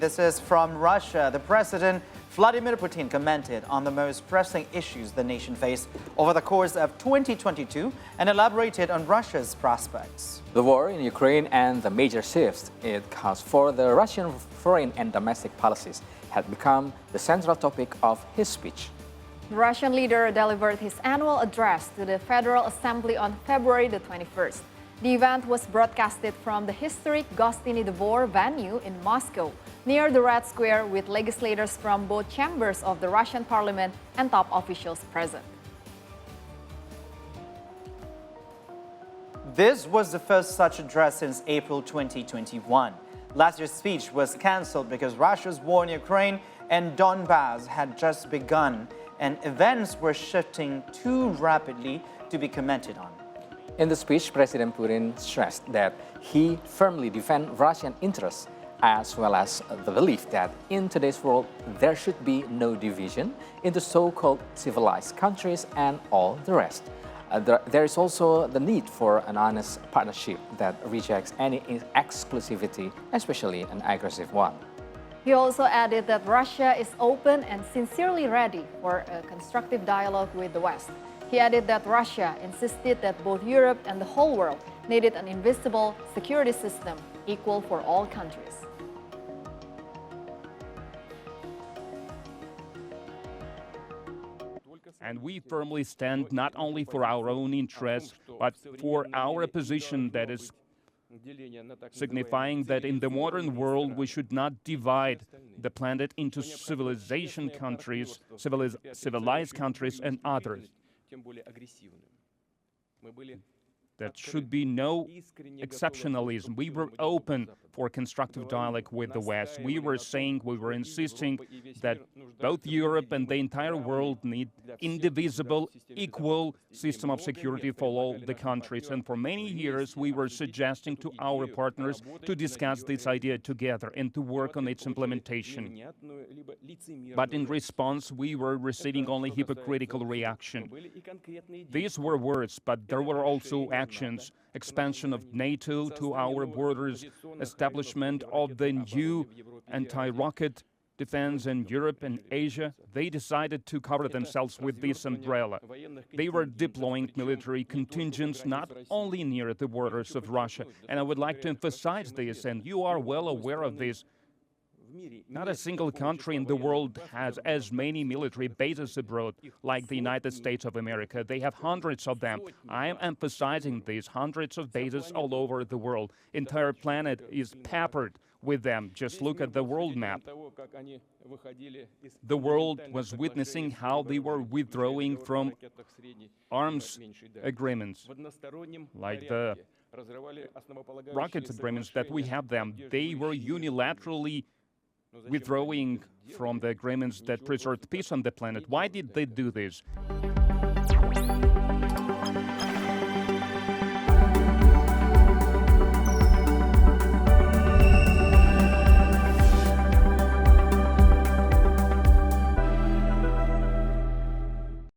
This is from Russia. The President Vladimir Putin commented on the most pressing issues the nation faced over the course of 2022 and elaborated on Russia's prospects. The war in Ukraine and the major shifts it caused for the Russian foreign and domestic policies had become the central topic of his speech. The Russian leader delivered his annual address to the Federal Assembly on February the 21st. The event was broadcasted from the historic Gostiny Dvor venue in Moscow, near the Red Square, with legislators from both chambers of the Russian parliament and top officials present. This was the first such address since April 2021. Last year's speech was cancelled because Russia's war in Ukraine and Donbass had just begun, and events were shifting too rapidly to be commented on. In the speech, President Putin stressed that he firmly defends Russian interests, as well as the belief that in today's world there should be no division into so-called civilized countries and all the rest. There is also the need for an honest partnership that rejects any exclusivity, especially an aggressive one. He also added that Russia is open and sincerely ready for a constructive dialogue with the West. He added that Russia insisted that both Europe and the whole world needed an invisible security system equal for all countries. And we firmly stand not only for our own interests, but for our position that is signifying that in the modern world we should not divide the planet into civilized countries and others. There should be no exceptionalism. We were open for constructive dialogue with the West. We were insisting that both Europe and the entire world need indivisible, equal system of security for all the countries. And for many years, we were suggesting to our partners to discuss this idea together and to work on its implementation. But in response, we were receiving only hypocritical reaction. These were words, but there were also actions: expansion of NATO to our borders, establishment of the new anti-rocket defense in Europe and Asia. They decided to cover themselves with this umbrella. They were deploying military contingents not only near the borders of Russia, and I would like to emphasize this, and you are well aware of this. Not a single country in the world has as many military bases abroad like the United States of America. They have hundreds of them. I am emphasizing these hundreds of bases all over the world. Entire planet is peppered with them. Just look at the world map. The world was witnessing how they were withdrawing from arms agreements, like the rocket agreements that we have them. They were unilaterally withdrawing from the agreements that preserved peace on the planet. Why did they do this?